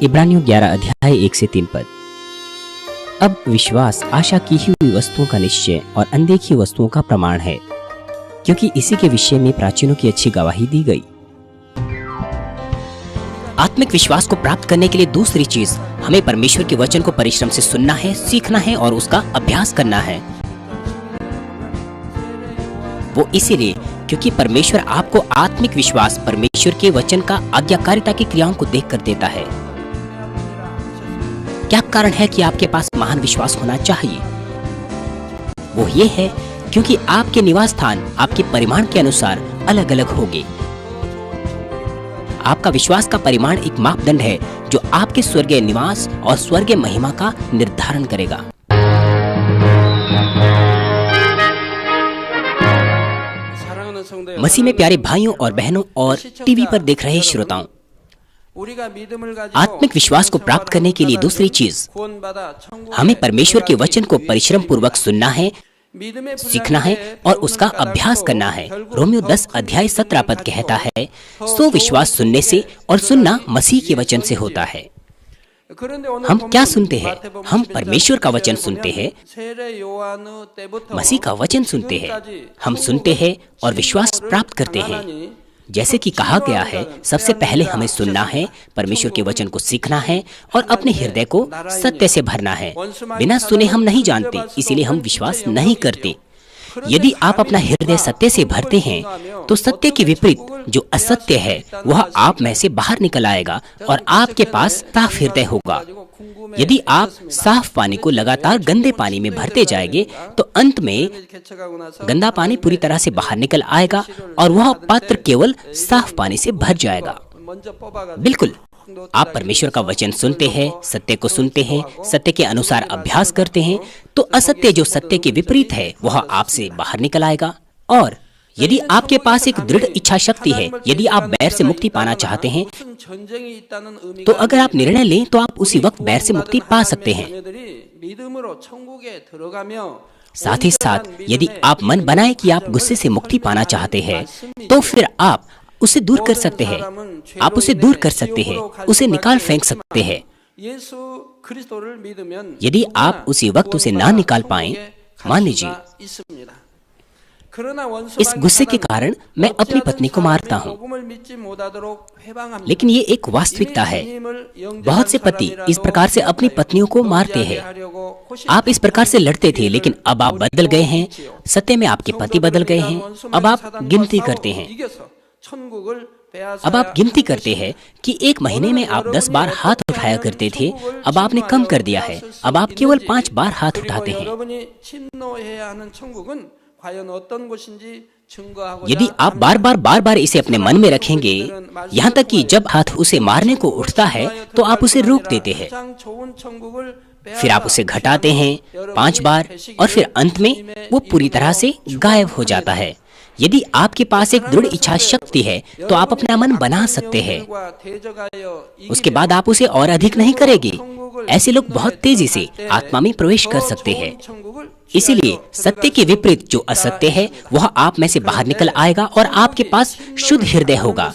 इब्रानियों 11 अध्याय 1 से 3 पद। अब विश्वास आशा की हुई वस्तुओं का निश्चय और अनदेखी वस्तुओं का प्रमाण है, क्योंकि इसी के विषय में प्राचीनों की अच्छी गवाही दी गई। आत्मिक विश्वास को प्राप्त करने के लिए दूसरी चीज हमें परमेश्वर के वचन को परिश्रम से सुनना है, सीखना है और उसका अभ्यास करना है। वो इसीलिए क्योंकि परमेश्वर आपको आत्मिक विश्वास परमेश्वर के वचन का आज्ञाकारिता की क्रियाओं को देखकर देता है। क्या कारण है कि आपके पास महान विश्वास होना चाहिए? वो ये है क्योंकि आपके निवास स्थान आपके परिमाण के अनुसार अलग अलग होंगे। आपका विश्वास का परिमाण एक मापदंड है जो आपके स्वर्गीय निवास और स्वर्गीय महिमा का निर्धारण करेगा। मसीह में प्यारे भाइयों और बहनों और टीवी पर देख रहे श्रोताओं, आत्मिक विश्वास को प्राप्त करने के लिए दूसरी चीज हमें परमेश्वर के वचन को परिश्रम पूर्वक सुनना है, सीखना है और उसका अभ्यास करना है। रोमियो 10 अध्याय 17 पद कहता है, सो विश्वास सुनने से और सुनना मसीह के वचन से होता है। हम क्या सुनते हैं? हम परमेश्वर का वचन सुनते हैं, मसीह का वचन सुनते हैं। हम सुनते हैं और विश्वास प्राप्त करते हैं। जैसे कि कहा गया है, सबसे पहले हमें सुनना है, परमेश्वर के वचन को सीखना है और अपने हृदय को सत्य से भरना है। बिना सुने हम नहीं जानते, इसीलिए हम विश्वास नहीं करते। यदि आप अपना हृदय सत्य से भरते हैं तो सत्य के विपरीत जो असत्य है वह आप में से बाहर निकल आएगा और आपके पास साफ हृदय होगा। यदि आप साफ पानी को लगातार गंदे पानी में भरते जाएंगे तो अंत में गंदा पानी पूरी तरह से बाहर निकल आएगा और वह पात्र केवल साफ पानी से भर जाएगा। बिल्कुल, आप परमेश्वर का वचन सुनते हैं, सत्य को सुनते हैं, सत्य के अनुसार अभ्यास करते हैं तो असत्य जो सत्य के विपरीत है वह आपसे बाहर निकल आएगा। और यदि आपके पास एक दृढ़ इच्छा शक्ति है, यदि आप बैर से मुक्ति पाना चाहते हैं तो अगर आप निर्णय लें तो आप उसी वक्त बैर से मुक्ति पा सकते हैं। साथ ही साथ यदि आप मन बनाए कि आप गुस्से से मुक्ति पाना चाहते हैं तो फिर आप उसे दूर कर सकते हैं। आप उसे दूर कर सकते हैं, उसे निकाल फेंक सकते हैं। यदि आप उसी वक्त उसे ना निकाल पाएं, मान लीजिए इस गुस्से के कारण मैं अपनी पत्नी को मारता हूँ, लेकिन ये एक वास्तविकता है। बहुत से पति इस प्रकार से अपनी पत्नियों को मारते हैं। आप इस प्रकार से लड़ते थे, लेकिन अब आप बदल गए हैं। सत्य में आपके पति बदल गए हैं। अब आप गिनती करते हैं। अब आप गिनती करते हैं कि एक महीने में आप 10 बार हाथ उठाया करते थे, अब आपने कम कर दिया है। अब आप केवल 5 बार हाथ उठाते हैं। यदि आप बार बार इसे अपने मन में रखेंगे, यहाँ तक कि जब हाथ उसे मारने को उठता है तो आप उसे रोक देते हैं। फिर आप उसे घटाते हैं 5 बार और फिर अंत में वो पूरी तरह से गायब हो जाता है। यदि आपके पास एक दृढ़ इच्छा शक्ति है तो आप अपना मन बना सकते हैं। उसके बाद आप उसे और अधिक नहीं करेंगे। ऐसे लोग बहुत तेजी से आत्मा में प्रवेश कर सकते हैं। इसीलिए सत्य के विपरीत जो असत्य है वह आप में से बाहर निकल आएगा और आपके पास शुद्ध हृदय होगा।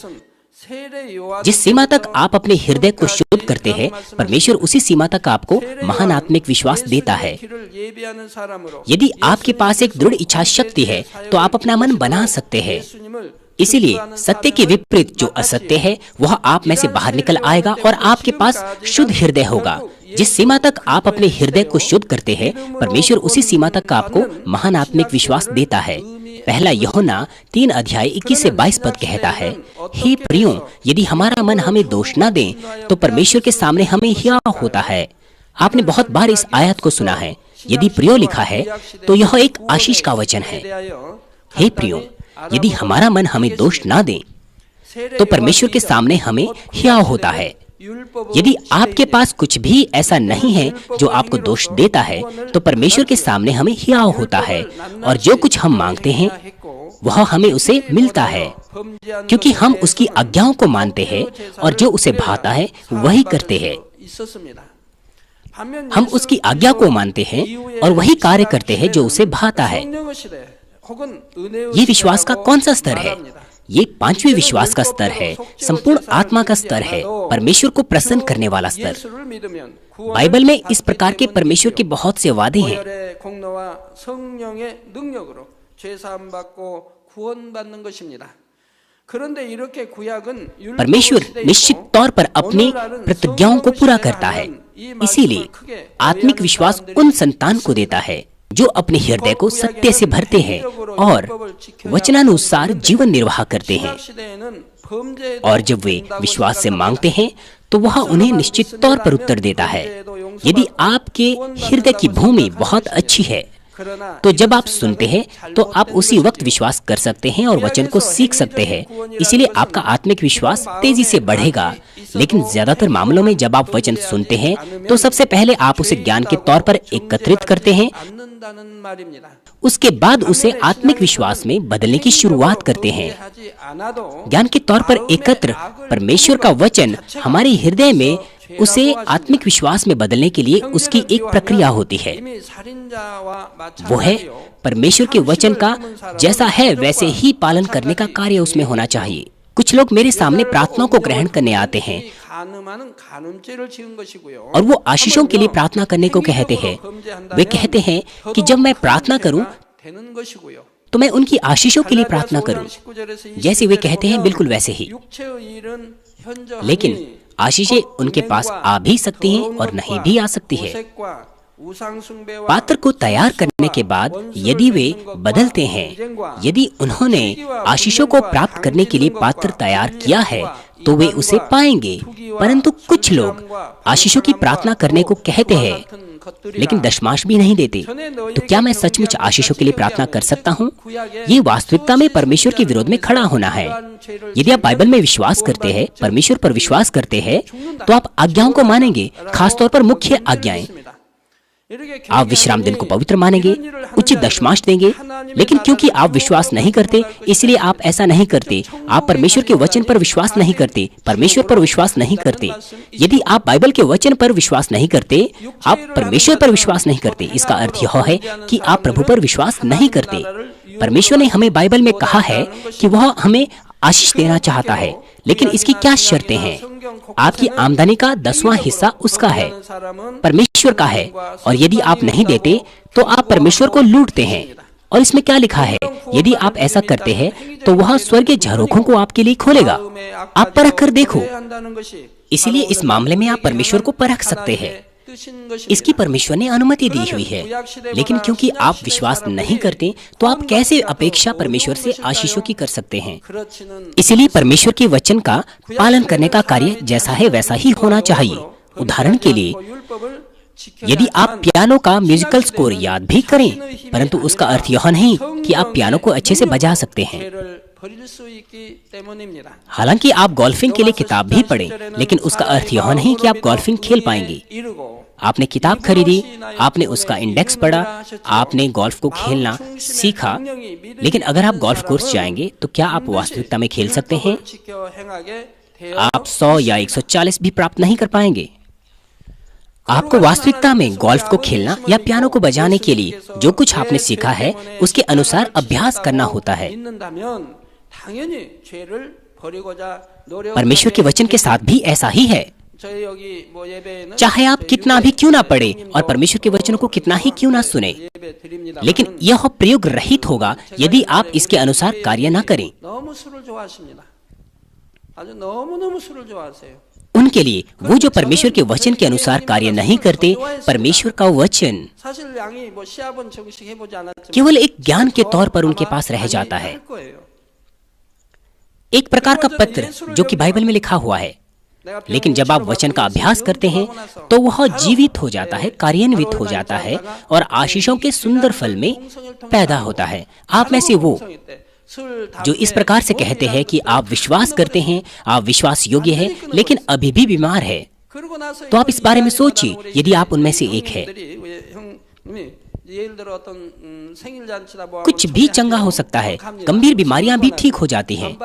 जिस सीमा तक आप अपने हृदय को शुद्ध करते हैं, परमेश्वर उसी सीमा तक आपको महान आत्मिक विश्वास देता है। यदि आपके पास एक दृढ़ इच्छा शक्ति है तो आप अपना मन बना सकते हैं। इसीलिए सत्य के विपरीत जो असत्य है वह आप में से बाहर निकल आएगा और आपके पास शुद्ध हृदय होगा। जिस सीमा तक आप अपने हृदय को शुद्ध करते हैं, परमेश्वर उसी सीमा तक आपको महान आत्मिक विश्वास देता है। पहला यूहन्ना 3 अध्याय 21 से 22 पद कहता है, हे प्रियों, यदि हमारा मन हमें दोष न दे तो परमेश्वर के सामने हमें हियाव होता है। आपने बहुत बार इस आयत को सुना है। यदि प्रियो लिखा है तो यह एक आशीष का वचन है। हे प्रियों, यदि हमारा मन हमें दोष न दे तो परमेश्वर के सामने हमें हियाव होता है। यदि आपके पास कुछ भी ऐसा नहीं है जो आपको दोष देता है तो परमेश्वर के सामने हमें हियाव होता है और जो कुछ हम मांगते हैं वह हमें उसे मिलता है, क्योंकि हम उसकी आज्ञाओं को मानते हैं और जो उसे भाता है वही करते हैं। हम उसकी आज्ञा को मानते हैं और वही कार्य करते हैं जो उसे भाता है। ये विश्वास का कौन सा स्तर है? ये पांचवें विश्वास का स्तर है, संपूर्ण आत्मा का स्तर है, परमेश्वर को प्रसन्न करने वाला स्तर। बाइबल में इस प्रकार के परमेश्वर के बहुत से वादे हैं। परमेश्वर निश्चित तौर पर अपनी प्रतिज्ञाओं को पूरा करता है। इसीलिए आत्मिक विश्वास उन संतान को देता है जो अपने हृदय को सत्य से भरते हैं और वचनानुसार जीवन निर्वाह करते हैं। और जब वे विश्वास से मांगते हैं तो वह उन्हें निश्चित तौर पर उत्तर देता है। यदि आपके हृदय की भूमि बहुत अच्छी है तो जब आप सुनते हैं तो आप उसी वक्त विश्वास कर सकते हैं और वचन को सीख सकते हैं। इसीलिए आपका आत्मिक विश्वास तेजी से बढ़ेगा। लेकिन ज्यादातर मामलों में जब आप वचन सुनते हैं तो सबसे पहले आप उसे ज्ञान के तौर पर एकत्रित करते हैं, उसके बाद उसे आत्मिक विश्वास में बदलने की शुरुआत करते हैं। ज्ञान के तौर पर एकत्र परमेश्वर का वचन हमारे हृदय में उसे आत्मिक विश्वास में बदलने के लिए उसकी एक प्रक्रिया होती है। वो है परमेश्वर के वचन का जैसा है वैसे ही पालन करने का कार्य उसमें होना चाहिए। कुछ लोग मेरे सामने प्रार्थना को ग्रहण करने आते हैं और वो आशीषों के लिए प्रार्थना करने को कहते हैं। वे कहते हैं कि जब मैं प्रार्थना करूं तो मैं उनकी आशीषों के लिए प्रार्थना करूं। जैसे वे कहते हैं बिल्कुल वैसे ही। लेकिन आशीषें उनके पास आ भी सकती हैं और नहीं भी आ सकती है। पात्र को तैयार करने के बाद यदि वे बदलते हैं, यदि उन्होंने आशीषों को प्राप्त करने के लिए पात्र तैयार किया है तो वे उसे पाएंगे। परंतु कुछ लोग आशीषों की प्रार्थना करने को कहते हैं लेकिन दशमांश भी नहीं देते। तो क्या मैं सचमुच आशीषों के लिए प्रार्थना कर सकता हूँ? ये वास्तविकता में परमेश्वर के विरोध में खड़ा होना है। यदि आप बाइबल में विश्वास करते हैं, परमेश्वर पर विश्वास करते हैं, तो आप आज्ञाओं को मानेंगे, खासतौर पर मुख्य आज्ञाएं। आप विश्राम दिन को पवित्र मानेंगे, उचित दशमांश देंगे। लेकिन क्योंकि आप विश्वास नहीं करते इसलिए आप ऐसा नहीं करते। आप परमेश्वर के वचन पर विश्वास नहीं करते, परमेश्वर पर विश्वास नहीं करते। यदि आप बाइबल के वचन पर विश्वास नहीं करते, आप परमेश्वर पर विश्वास नहीं करते। इसका अर्थ यह है कि आप प्रभु पर विश्वास नहीं करते। परमेश्वर ने हमें बाइबल में कहा है कि वह हमें आशीष देना चाहता है, लेकिन इसकी क्या शर्तें हैं? आपकी आमदनी का 10वां हिस्सा उसका है, परमेश्वर का है। और यदि आप नहीं देते तो आप परमेश्वर को लूटते हैं। और इसमें क्या लिखा है? यदि आप ऐसा करते हैं तो वह स्वर्गीय झरोखों को आपके लिए खोलेगा। आप परख कर देखो। इसलिए इस मामले में आप परमेश्वर को परख सकते हैं। इसकी परमेश्वर ने अनुमति दी हुई है। लेकिन क्योंकि आप विश्वास नहीं करते तो आप कैसे अपेक्षा परमेश्वर से आशीषों की कर सकते हैं? इसलिए परमेश्वर के वचन का पालन करने का कार्य जैसा है वैसा ही होना चाहिए। उदाहरण के लिए, यदि आप पियानो का म्यूजिकल स्कोर याद भी करें, परंतु उसका अर्थ यह नहीं कि आप पियानो को अच्छे से बजा सकते हैं। हालांकि आप गोल्फिंग के लिए किताब भी पढ़ें, लेकिन उसका अर्थ यह नहीं कि आप गोल्फिंग खेल पाएंगे। आपने किताब खरीदी, आपने उसका इंडेक्स पढ़ा, आपने गोल्फ को खेलना सीखा, लेकिन अगर आप गोल्फ कोर्स जाएंगे तो क्या आप वास्तविकता में खेल सकते हैं? आप 100 या 140 भी प्राप्त नहीं कर पाएंगे। आपको वास्तविकता में गोल्फ को खेलना या पियानो को बजाने के लिए जो कुछ आपने सीखा है उसके अनुसार अभ्यास करना होता है। परमेश्वर के वचन के साथ भी ऐसा ही है। चाहे आप कितना भी क्यों ना पढ़े और परमेश्वर के वचनों को कितना ही क्यों ना सुने, लेकिन यह प्रयोग रहित होगा यदि आप इसके अनुसार कार्य न करें। उनके लिए वो जो परमेश्वर के वचन के अनुसार कार्य नहीं करते, परमेश्वर का वचन केवल एक ज्ञान के तौर पर उनके पास रह जाता है, एक प्रकार का पत्र जो कि बाइबल में लिखा हुआ है। लेकिन जब आप वचन का अभ्यास करते हैं तो वह जीवित हो जाता है, कार्यान्वित हो जाता है और आशीषों के सुंदर फल में पैदा होता है। आप में से वो जो इस प्रकार से कहते हैं कि आप विश्वास करते हैं, आप विश्वास योग्य हैं, लेकिन अभी भी बीमार है, तो आप इस बारे में सोचिए यदि आप उनमें से एक है। कुछ भी चंगा हो सकता है, गंभीर बीमारियां भी ठीक हो जाती हैं,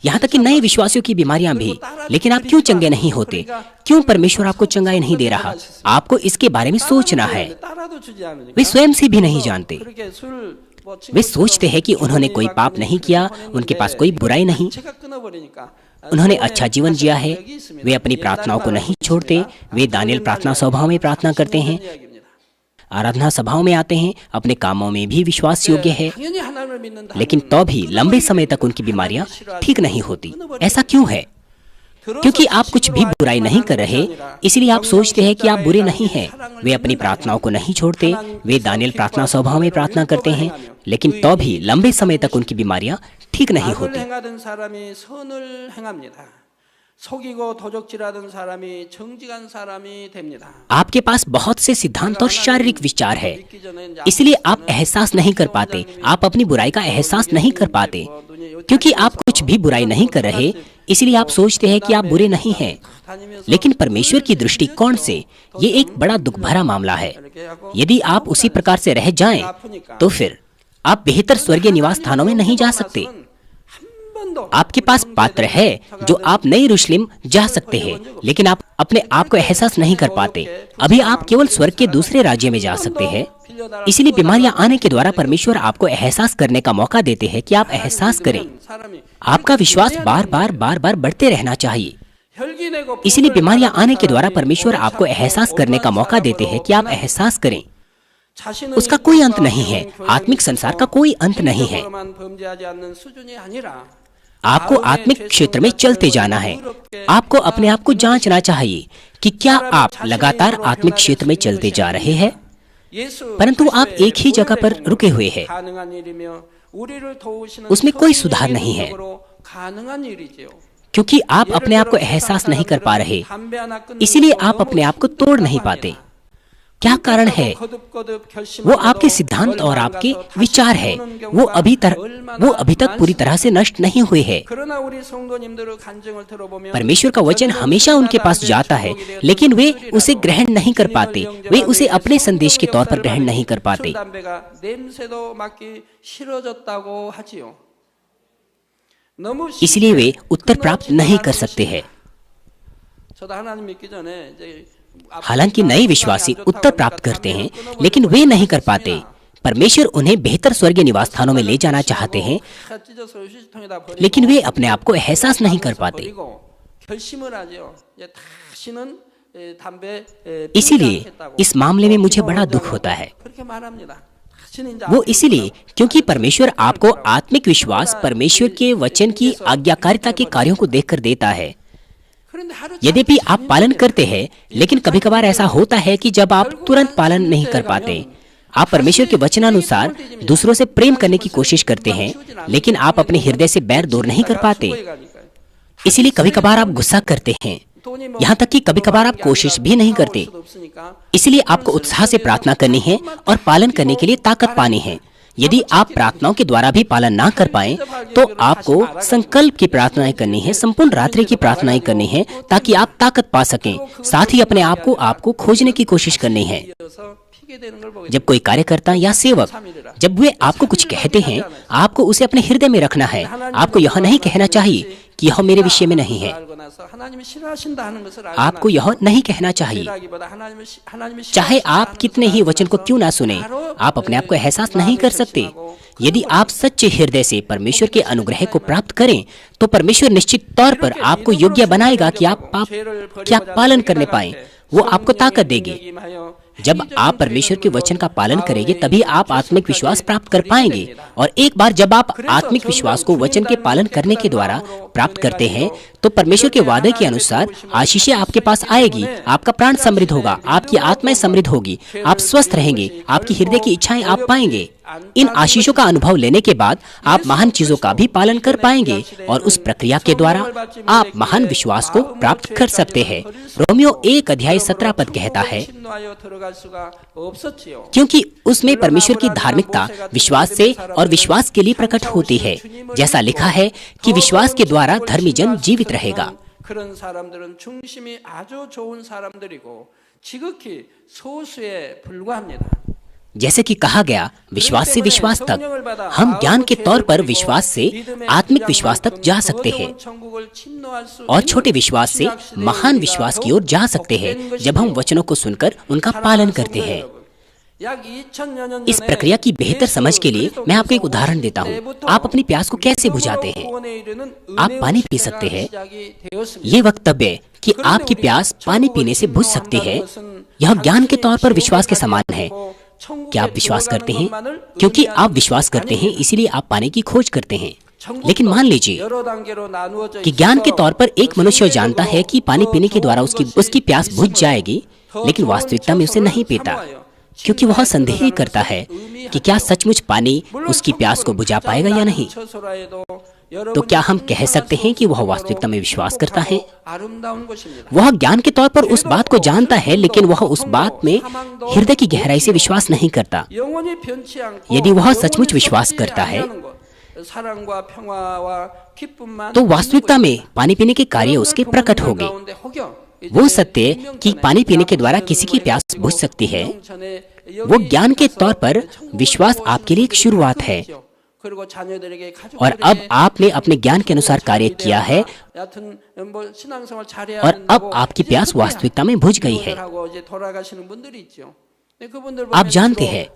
यहाँ तक कि नए विश्वासियों की बीमारियां भी। लेकिन आप क्यों चंगे नहीं होते? क्यों परमेश्वर आपको चंगाई नहीं दे रहा? आपको इसके बारे में सोचना है। वे स्वयं से भी नहीं जानते। वे सोचते हैं कि उन्होंने कोई पाप नहीं किया, उनके पास कोई बुराई नहीं, उन्होंने अच्छा जीवन जिया है। वे अपनी प्रार्थनाओं को नहीं छोड़ते। वे दानियल प्रार्थना सभाओं में प्रार्थना करते हैं, आराधना सभाओं में आते हैं, अपने कामों में भी विश्वास योग्य है, लेकिन तो भी लंबे समय तक उनकी बीमारियां ठीक नहीं होती। ऐसा क्यों है? क्योंकि आप कुछ भी बुराई नहीं कर रहे, इसलिए आप सोचते हैं कि आप बुरे नहीं हैं। वे अपनी प्रार्थनाओं को नहीं छोड़ते। वे दानियल प्रार्थना सभाओं में प्रार्थना करते हैं, लेकिन तो भी लंबे समय तक उनकी बीमारियां ठीक नहीं होती। आपके पास बहुत से सिद्धांत और शारीरिक विचार है, इसलिए आप एहसास नहीं कर पाते। आप अपनी बुराई का एहसास नहीं कर पाते। क्योंकि आप कुछ भी बुराई नहीं कर रहे, इसलिए आप सोचते हैं कि आप बुरे नहीं हैं। लेकिन परमेश्वर की दृष्टिकोण से ये एक बड़ा दुख भरा मामला है। यदि आप उसी प्रकार से रह जाएं, तो फिर आप बेहतर स्वर्गीय निवास स्थानों में नहीं जा सकते। आपके पास पात्र है जो आप नई यरूशलेम जा सकते हैं, लेकिन आप अपने आप को एहसास नहीं कर पाते। अभी आप केवल स्वर्ग के दूसरे राज्य में जा सकते हैं। इसलिए बीमारियां आने के द्वारा परमेश्वर आपको एहसास करने का मौका देते हैं कि आप एहसास करें। आपका विश्वास बार बार बढ़ते रहना चाहिए। इसलिए बीमारियां आने के द्वारा परमेश्वर आपको एहसास करने का मौका देते हैं कि आप एहसास करें। उसका कोई अंत नहीं है। आत्मिक संसार का कोई अंत नहीं है। आपको आत्मिक क्षेत्र में चलते जाना है। आपको अपने आप को जांचना चाहिए कि क्या आप लगातार आत्मिक क्षेत्र में चलते जा रहे हैं, परंतु आप एक ही जगह पर रुके हुए हैं। उसमें कोई सुधार नहीं है, क्योंकि आप अपने आप को एहसास नहीं कर पा रहे, इसीलिए आप अपने आप को तोड़ नहीं पाते। क्या कारण है? वो आपके सिद्धांत और आपके विचार है। वो अभी तक पूरी तरह से नष्ट नहीं हुए हैं। परमेश्वर का वचन हमेशा उनके पास जाता है, लेकिन वे उसे ग्रहण नहीं कर पाते। वे उसे अपने संदेश के तौर पर ग्रहण नहीं कर पाते। इसलिए वे उत्तर प्राप्त नहीं कर सकते हैं। हालांकि नए विश्वासी उत्तर प्राप्त करते हैं, लेकिन वे नहीं कर पाते। परमेश्वर उन्हें बेहतर स्वर्गीय निवास स्थानों में ले जाना चाहते हैं, लेकिन वे अपने आप को एहसास नहीं कर पाते। इसीलिए इस मामले में मुझे बड़ा दुख होता है। वो इसीलिए क्योंकि परमेश्वर आपको आत्मिक विश्वास परमेश्वर के वचन की आज्ञाकारिता के कार्यों को देखकर देता है। यद्यपि आप पालन करते हैं, लेकिन कभी कभार ऐसा होता है कि जब आप तुरंत पालन नहीं कर पाते, आप परमेश्वर के वचनानुसार दूसरों से प्रेम करने की कोशिश करते हैं, लेकिन आप अपने हृदय से बैर दूर नहीं कर पाते। इसीलिए कभी कभार आप गुस्सा करते हैं, यहाँ तक कि कभी कभार आप कोशिश भी नहीं करते। इसलिए आपको उत्साह से प्रार्थना करनी है और पालन करने के लिए ताकत पानी है। यदि आप प्रार्थनाओं के द्वारा भी पालन ना कर पाएं, तो आपको संकल्प की प्रार्थनाएं करनी है, संपूर्ण रात्रि की प्रार्थनाएं करनी है, ताकि आप ताकत पा सकें। साथ ही अपने आप को आपको खोजने की कोशिश करनी है। जब कोई कार्यकर्ता या सेवक, जब वे आपको कुछ कहते हैं, आपको उसे अपने हृदय में रखना है। आपको यह नहीं कहना चाहिए कि यह मेरे विषय में नहीं है। आपको यह नहीं कहना चाहिए, चाहे आप कितने ही वचन को क्यों ना सुने, आप अपने आप को एहसास नहीं कर सकते। यदि आप सच्चे हृदय से परमेश्वर के अनुग्रह को प्राप्त करें, तो परमेश्वर निश्चित तौर पर आपको योग्य बनाएगा कि आप पालन करने पाएं। वो आपको ताकत देगी। जब आप परमेश्वर के वचन का पालन करेंगे, तभी आप आत्मिक विश्वास प्राप्त कर पाएंगे। और एक बार जब आप आत्मिक विश्वास को वचन के पालन करने के द्वारा प्राप्त करते हैं, तो परमेश्वर के वादे के अनुसार आशीषें आपके पास आएगी। आपका प्राण समृद्ध होगा, आपकी आत्माएं समृद्ध होगी, आप स्वस्थ रहेंगे, आपकी हृदय की इच्छाएं आप पाएंगे। इन आशीषों का अनुभव लेने के बाद आप महान चीजों का भी पालन कर पाएंगे, और उस प्रक्रिया के द्वारा आप महान विश्वास को प्राप्त कर सकते हैं। रोमियो 1:17 कहता है, क्योंकि उसमें परमेश्वर की धार्मिकता विश्वास से और विश्वास के लिए प्रकट होती है। जैसा लिखा है कि विश्वास के द्वारा धर्मी जन जीवित रहेगा। जैसे कि कहा गया, विश्वास से विश्वास तक। हम ज्ञान के तौर पर विश्वास से आत्मिक विश्वास तक जा सकते हैं और छोटे विश्वास से महान विश्वास की ओर जा सकते हैं जब हम वचनों को सुनकर उनका पालन करते हैं। इस प्रक्रिया की बेहतर समझ के लिए मैं आपको एक उदाहरण देता हूँ। आप अपनी प्यास को कैसे बुझाते हैं? आप पानी पी सकते हैं। ये वक्तव्य कि आपकी प्यास पानी पीने से बुझ सकती है, यह ज्ञान के तौर पर विश्वास के समान है। क्या आप विश्वास करते हैं? क्योंकि आप विश्वास करते हैं, इसीलिए आप पाने की खोज करते हैं। लेकिन मान लीजिए कि ज्ञान के तौर पर एक मनुष्य जानता है कि पानी पीने के द्वारा उसकी प्यास बुझ जाएगी, लेकिन वास्तविकता में उसे नहीं पीता, क्योंकि वह संदेह करता है कि क्या सचमुच पानी उसकी प्यास को बुझा पाएगा या नहीं। तो क्या हम कह सकते हैं कि वह वास्तविकता में विश्वास करता है? वह ज्ञान के तौर पर उस बात को जानता है, लेकिन वह उस बात में हृदय की गहराई से विश्वास नहीं करता। यदि वह सचमुच विश्वास करता है, तो वास्तविकता में पानी पीने के कार्य उसके प्रकट होंगे। वो सत्य कि पानी पीने के द्वारा किसी की प्यास बुझ सकती है, वो ज्ञान के तौर पर विश्वास आपके लिए एक शुरुआत है। और अब आपने अपने ज्ञान के अनुसार कार्य किया है और अब आपकी प्यास वास्तविकता में बुझ गई है। आप जानते हैं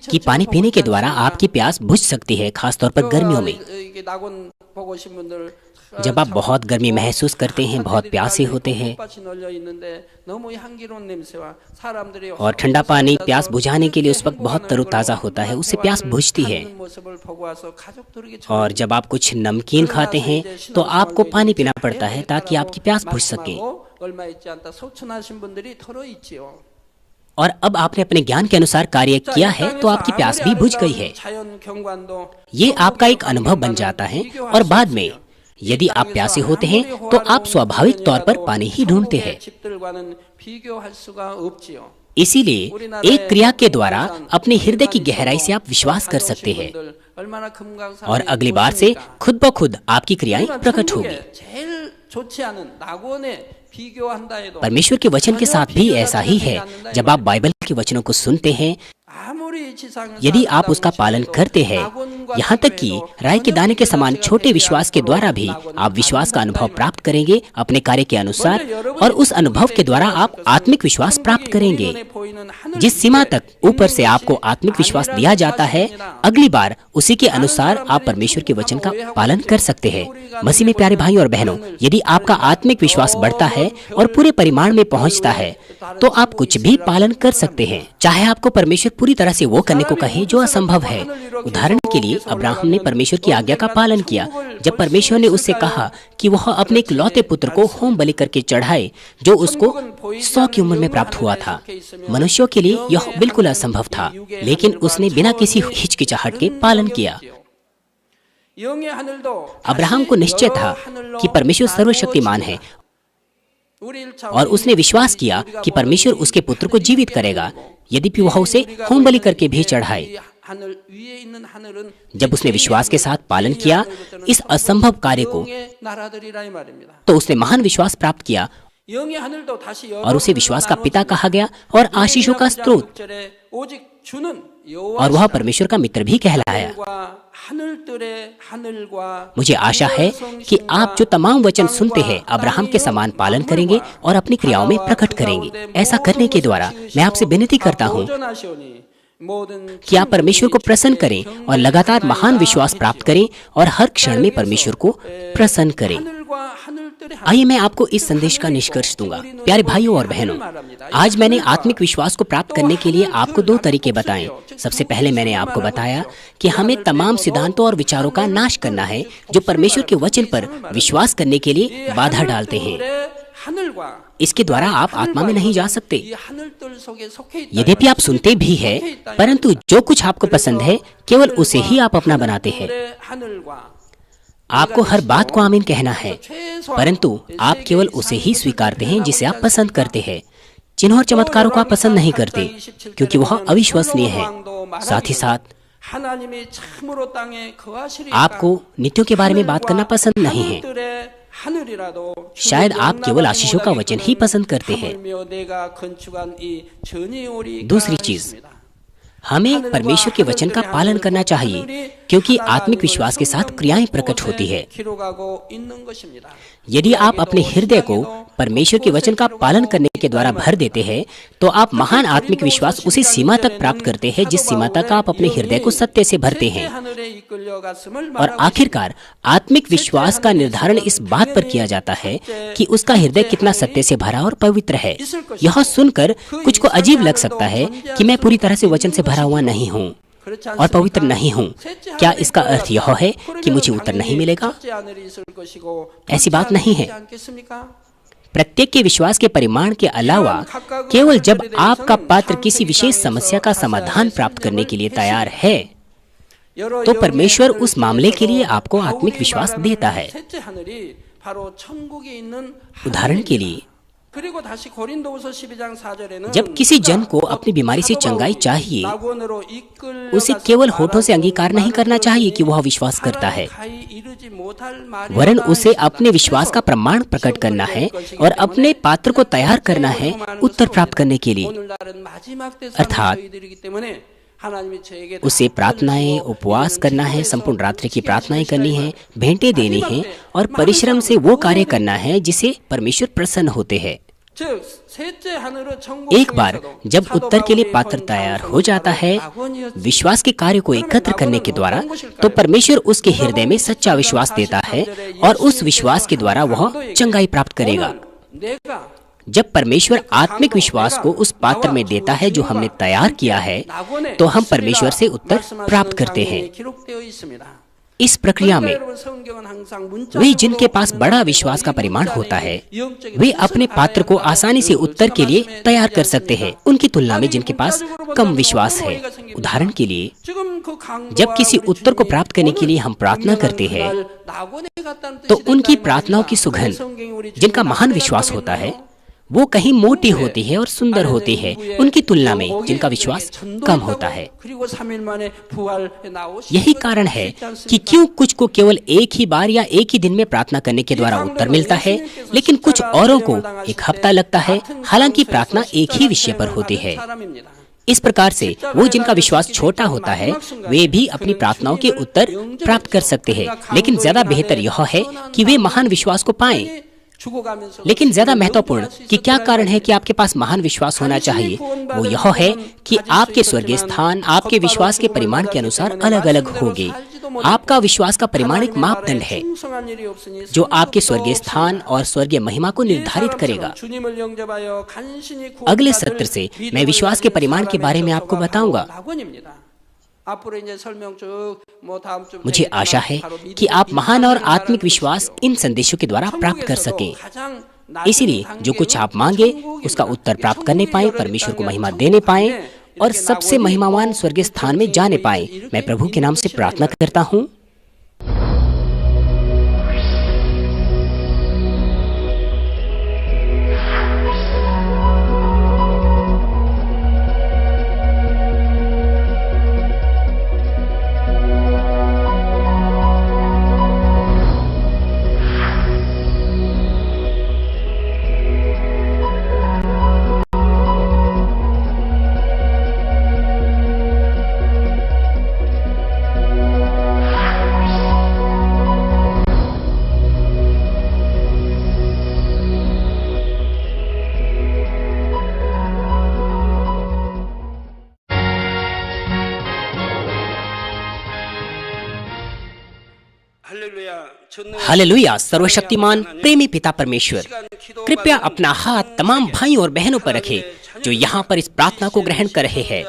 कि पानी पीने के द्वारा आपकी प्यास बुझ सकती है, खासतौर पर गर्मियों में। जब आप बहुत गर्मी महसूस करते हैं, बहुत प्यासे होते हैं और ठंडा पानी प्यास बुझाने के लिए उस वक्त बहुत तरोताज़ा होता है, उससे प्यास बुझती है। और जब आप कुछ नमकीन खाते हैं तो आपको पानी पीना पड़ता है ताकि आपकी प्यास बुझ सके। और अब आपने अपने ज्ञान के अनुसार कार्य किया है तो आपकी प्यास भी बुझ गई है। ये आपका एक अनुभव बन जाता है और बाद में यदि आप प्यासे होते हैं तो आप स्वाभाविक तौर पर पानी ही ढूंढते हैं। इसीलिए एक क्रिया के द्वारा अपने हृदय की गहराई से आप विश्वास कर सकते हैं और अगली बार से खुद ब खुद आपकी क्रियाएं प्रकट होगी। परमेश्वर के वचन के साथ भी ऐसा ही है। जब आप बाइबल के वचनों को सुनते हैं, यदि आप उसका पालन करते हैं, यहाँ तक कि राई के दाने के समान छोटे विश्वास के द्वारा भी आप विश्वास का अनुभव प्राप्त करेंगे अपने कार्य के अनुसार, और उस अनुभव के द्वारा आप आत्मिक विश्वास प्राप्त करेंगे। जिस सीमा तक ऊपर से आपको आत्मिक विश्वास दिया जाता है, अगली बार उसी के अनुसार आप परमेश्वर के वचन का पालन कर सकते हैं। मसीह में प्यारे भाई और बहनों, यदि आपका आत्मिक विश्वास बढ़ता है और पूरे परिमाण में पहुंचता है तो आप कुछ भी पालन कर सकते हैं, चाहे आपको परमेश्वर पूरी तरह से वो करने को कहे जो असंभव है। उदाहरण के लिए अब्राहम ने परमेश्वर की आज्ञा का पालन किया जब परमेश्वर ने उससे कहा कि वह अपने एक लौते पुत्र को होम बलि करके चढ़ाए जो उसको 100 की उम्र में प्राप्त हुआ था। मनुष्यों के लिए यह बिल्कुल असंभव था, लेकिन उसने बिना किसी हिचकिचाहट के पालन किया। अब्राहम को निश्चय था कि परमेश्वर सर्वशक्तिमान है और उसने विश्वास किया कि परमेश्वर उसके पुत्र को जीवित करेगा, यद्यपि वह उसे होम बलि करके भी चढ़ाए। जब उसने विश्वास के साथ पालन किया इस असंभव कार्य को, तो उसने महान विश्वास प्राप्त किया और उसे विश्वास का पिता कहा गया और आशीषों का स्रोत, और वह परमेश्वर का मित्र भी कहलाया। मुझे आशा है कि आप जो तमाम वचन सुनते हैं अब्राहम के समान पालन करेंगे और अपनी क्रियाओं में प्रकट करेंगे। ऐसा करने के द्वारा मैं आपसे विनती करता हूँ कि आप परमेश्वर को प्रसन्न करें और लगातार महान विश्वास प्राप्त करें और हर क्षण में परमेश्वर को प्रसन्न करें। आइए मैं आपको इस संदेश का निष्कर्ष दूंगा। प्यारे भाइयों और बहनों, आज मैंने आत्मिक विश्वास को प्राप्त करने के लिए आपको 2 तरीके बताए। सबसे पहले मैंने आपको बताया कि हमें तमाम सिद्धांतों और विचारों का नाश करना है जो परमेश्वर के वचन पर विश्वास करने के लिए बाधा डालते हैं। इसके द्वारा आप आत्मा में नहीं जा सकते। यद्यपि आप सुनते भी हैं, परंतु जो कुछ आपको पसंद है केवल उसे ही आप अपना बनाते हैं। आपको हर बात को आमीन कहना है, परंतु आप केवल उसे ही स्वीकारते हैं जिसे आप पसंद करते हैं। चिन्हों और चमत्कारों को आप पसंद नहीं करते क्योंकि वह अविश्वसनीय है। साथ ही साथ आपको नीतियों के बारे में बात करना पसंद नहीं है। शायद आप केवल आशीषों का वचन ही पसंद करते हैं। दूसरी चीज, हमें परमेश्वर के वचन का पालन करना चाहिए, क्योंकि आत्मिक विश्वास के साथ क्रियाएं प्रकट होती है। यदि आप अपने हृदय को परमेश्वर के वचन का पालन करने के द्वारा भर देते हैं, तो आप महान आत्मिक विश्वास उसी सीमा तक प्राप्त करते हैं जिस सीमा तक आप अपने हृदय को सत्य से भरते हैं। और आखिरकार आत्मिक विश्वास का निर्धारण इस बात पर किया जाता है कि उसका हृदय कितना सत्य से भरा और पवित्र है। यह सुनकर कुछ को अजीब लग सकता है कि मैं पूरी तरह से वचन से भरा हुआ नहीं हूँ और पवित्र नहीं हूँ। क्या इसका अर्थ यह है कि मुझे उत्तर नहीं मिलेगा? ऐसी बात नहीं है। प्रत्येक के विश्वास के परिमाण के अलावा केवल जब आपका पात्र किसी विशेष समस्या का समाधान प्राप्त करने के लिए तैयार है, तो परमेश्वर उस मामले के लिए आपको आत्मिक विश्वास देता है। उदाहरण के लिए, जब किसी जन को अपनी बीमारी से चंगाई चाहिए, उसे केवल होठों से अंगीकार नहीं करना चाहिए कि वह विश्वास करता है, वरन उसे अपने विश्वास का प्रमाण प्रकट करना है और अपने पात्र को तैयार करना है उत्तर प्राप्त करने के लिए। अर्थात उसे प्रार्थनाएं, उपवास करना है, संपूर्ण रात्रि की प्रार्थनाएं करनी है, भेंटें देनी है और परिश्रम से वो कार्य करना है जिसे परमेश्वर प्रसन्न होते हैं। एक बार जब उत्तर के लिए पात्र तैयार हो जाता है विश्वास के कार्य को एकत्र करने के द्वारा, तो परमेश्वर उसके हृदय में सच्चा विश्वास देता है और उस विश्वास के द्वारा वह चंगाई प्राप्त करेगा। जब परमेश्वर आत्मिक विश्वास को उस पात्र में देता है जो हमने तैयार किया है, तो हम परमेश्वर से उत्तर प्राप्त करते हैं। इस प्रक्रिया में वे जिनके पास बड़ा विश्वास का परिमाण होता है, वे अपने पात्र को आसानी से उत्तर के लिए तैयार कर सकते हैं, उनकी तुलना में जिनके पास कम विश्वास है। उदाहरण के लिए, जब किसी उत्तर को प्राप्त करने के लिए हम प्रार्थना करते हैं, तो उनकी प्रार्थनाओं की सुगंध, जिनका महान विश्वास होता है, वो कहीं मोटी होती है और सुंदर होती है उनकी तुलना में जिनका विश्वास कम होता है। यही कारण है कि क्यों कुछ को केवल एक ही बार या एक ही दिन में प्रार्थना करने के द्वारा उत्तर मिलता है, लेकिन कुछ औरों को एक हफ्ता लगता है, हालांकि प्रार्थना एक ही विषय पर होती है। इस प्रकार से वो जिनका विश्वास छोटा होता है, वे भी अपनी प्रार्थनाओं के उत्तर प्राप्त कर सकते हैं, लेकिन ज्यादा बेहतर यह है कि वे महान विश्वास को पाएं। लेकिन ज्यादा महत्वपूर्ण कि क्या कारण है कि आपके पास महान विश्वास होना चाहिए, वो यह है कि आपके स्वर्गीय स्थान आपके विश्वास के परिमाण के अनुसार अलग अलग होंगे। आपका विश्वास का परिमाण एक मापदंड है जो आपके स्वर्गीय स्थान और स्वर्गीय महिमा को निर्धारित करेगा। अगले सत्र से मैं विश्वास के परिमाण के बारे में आपको बताऊंगा। मुझे आशा है कि आप महान और आत्मिक विश्वास इन संदेशों के द्वारा प्राप्त कर सकें। इसीलिए जो कुछ आप मांगे उसका उत्तर प्राप्त करने पाए, परमेश्वर को महिमा देने पाए और सबसे महिमावान स्वर्गीय स्थान में जाने पाए। मैं प्रभु के नाम से प्रार्थना करता हूँ। हालेलुया। सर्वशक्तिमान प्रेमी पिता परमेश्वर, कृपया अपना हाथ तमाम भाइयों और बहनों पर रखे जो यहाँ पर इस प्रार्थना को ग्रहण कर रहे हैं।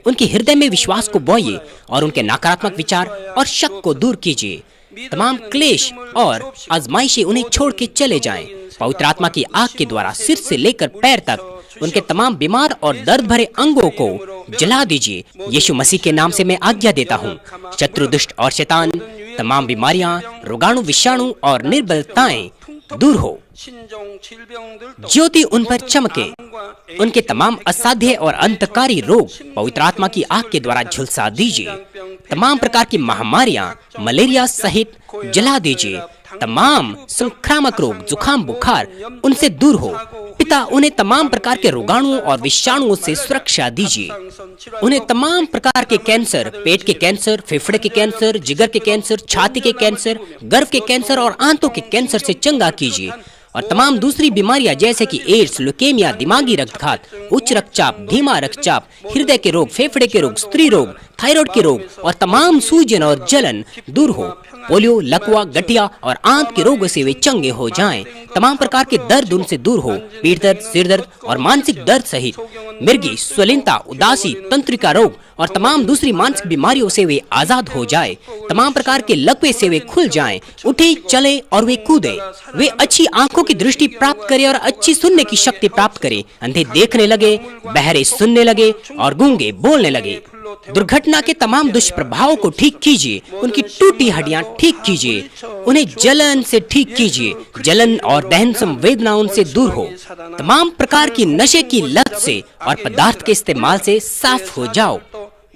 उनके हृदय में विश्वास को बोइए और उनके नकारात्मक विचार और शक को दूर कीजिए। तमाम क्लेश और आजमाइशें उन्हें छोड़ के चले जाएं। पवित्र आत्मा की आग के द्वारा सिर से लेकर पैर तक उनके तमाम बीमार और दर्द भरे अंगों को जला दीजिए। यीशु मसीह के नाम से मैं आज्ञा देता हूँ, शत्रु, दुष्ट और शैतान, तमाम बीमारियां, रोगाणु, विषाणु और निर्बलताएं दूर हो। ज्योति उन पर चमके। उनके तमाम असाध्य और अंतकारी रोग पवित्र आत्मा की आग के द्वारा झुलसा दीजिए। तमाम प्रकार की महामारियां, मलेरिया सहित जला दीजिए। तमाम संक्रामक रोग, जुकाम, बुखार उनसे दूर हो। पिता उन्हें तमाम प्रकार के रोगाणुओं और विषाणुओं से सुरक्षा दीजिए। उन्हें तमाम प्रकार के कैंसर, पेट के कैंसर, फेफड़े के कैंसर, जिगर के कैंसर, छाती के कैंसर, गर्भ के कैंसर और आंतों के कैंसर से चंगा कीजिए। और तमाम दूसरी बीमारियां जैसे कि एड्स, ल्यूकेमिया, दिमागी रक्तघात, उच्च रक्तचाप, धीमा रक्तचाप, हृदय के रोग, फेफड़े के रोग, स्त्री रोग, थायराइड के रोग और तमाम सूजन और जलन दूर हो। पोलियो, लकवा, गठिया और आंत के रोगों से वे चंगे हो जाएं। तमाम प्रकार के दर्द उनसे दूर हो। पीठ दर्द, सिर दर्द और मानसिक दर्द सहित मिर्गी, स्वलीनता, उदासी, तंत्रिका रोग और तमाम दूसरी मानसिक बीमारियों से वे आजाद हो जाए। तमाम प्रकार के लकवे से वे खुल जाएं, उठे, चले और वे कूदे। वे अच्छी आंखों की दृष्टि प्राप्त करें और अच्छी सुनने की शक्ति प्राप्त करें। अंधे देखने लगे, बहरे सुनने लगे और गूंगे बोलने लगे। दुर्घटना के तमाम दुष्प्रभावों को ठीक कीजिए। उनकी टूटी हड्डियां ठीक कीजिए। उन्हें जलन से ठीक कीजिए। जलन और दहन संवेदना उनसे दूर हो। तमाम प्रकार की नशे की लत से और पदार्थ के इस्तेमाल से साफ हो जाओ।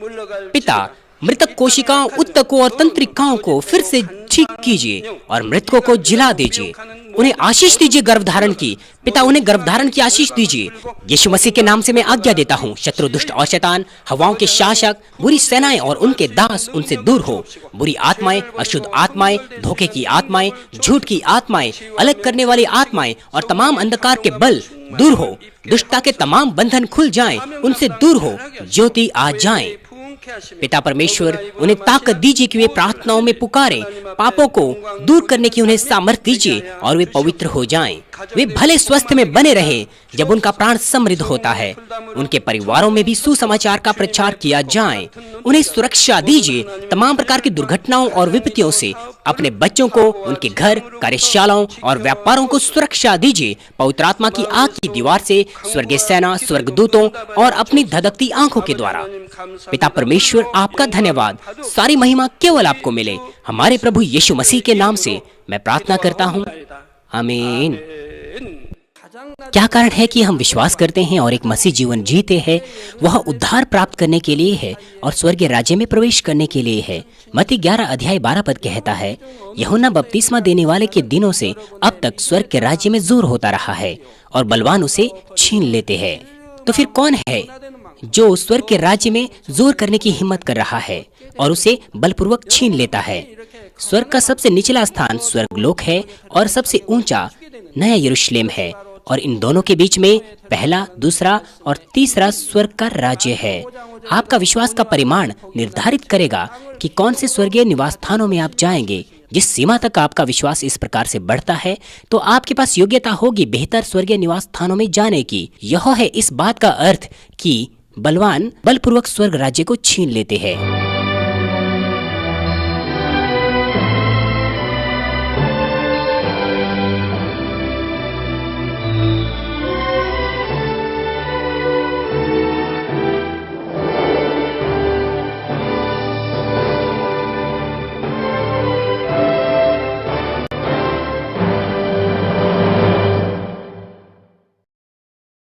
पिता मृतक कोशिकाओं, उत्तकों और तंत्रिकाओं को फिर से ठीक कीजिए और मृतकों को जिला दीजिए। उन्हें आशीष दीजिए गर्भधारण की। पिता उन्हें गर्भधारण की आशीष दीजिए। यीशु मसीह के नाम से मैं आज्ञा देता हूँ, शत्रु, दुष्ट और शैतान, हवाओं के शासक, बुरी सेनाएं और उनके दास उनसे दूर हो। बुरी आत्माएं, अशुद्ध आत्माएं, धोखे की आत्माएं, झूठ की आत्माएं, अलग करने वाली आत्माएं और तमाम अंधकार के बल दूर हो। दुष्टता के तमाम बंधन खुल जाएं, उनसे दूर हो, ज्योति आ जाए। पिता परमेश्वर उन्हें ताकत दीजिए कि वे प्रार्थनाओं में पुकारें। पापों को दूर करने की उन्हें सामर्थ्य दीजिए और वे पवित्र हो जाएं। वे भले स्वस्थ में बने रहें जब उनका प्राण समृद्ध होता है। उनके परिवारों में भी सुसमाचार का प्रचार किया जाए। उन्हें सुरक्षा दीजिए तमाम प्रकार की दुर्घटनाओं और विपत्तियों से। अपने बच्चों को, उनके घर, कार्यशालाओं और व्यापारों को सुरक्षा दीजिए। पवित्र आत्मा की आग की दीवार से, स्वर्गीय सेना, स्वर्गदूतों और अपनी धधकती आंखों के द्वारा। पिता परमेश्वर आपका धन्यवाद। सारी महिमा केवल आपको मिले। हमारे प्रभु यीशु मसीह के नाम से मैं प्रार्थना करता हूँ, आमीन। क्या कारण है कि हम विश्वास करते हैं और एक मसीह जीवन जीते हैं? वह उद्धार प्राप्त करने के लिए है और स्वर्गीय राज्य में प्रवेश करने के लिए है। मत्ती 11 अध्याय 12 पद कहता है, यूहन्ना बपतिस्मा देने वाले के दिनों से अब तक स्वर्ग के राज्य में जोर होता रहा है और बलवान उसे छीन लेते हैं। तो फिर कौन है जो स्वर्ग के राज्य में जोर करने की हिम्मत कर रहा है और उसे बलपूर्वक छीन लेता है? स्वर्ग का सबसे निचला स्थान स्वर्गलोक है और सबसे ऊंचा नया यरूशलेम है और इन दोनों के बीच में पहला, दूसरा और तीसरा स्वर्ग का राज्य है। आपका विश्वास का परिमाण निर्धारित करेगा कि कौन से स्वर्गीय निवास स्थानों में आप जाएंगे। जिस सीमा तक आपका विश्वास इस प्रकार से बढ़ता है तो आपके पास योग्यता होगी बेहतर स्वर्गीय निवास स्थानों में जाने की। यह है इस बात का अर्थ कि बलवान बलपूर्वक स्वर्ग राज्य को छीन लेते हैं।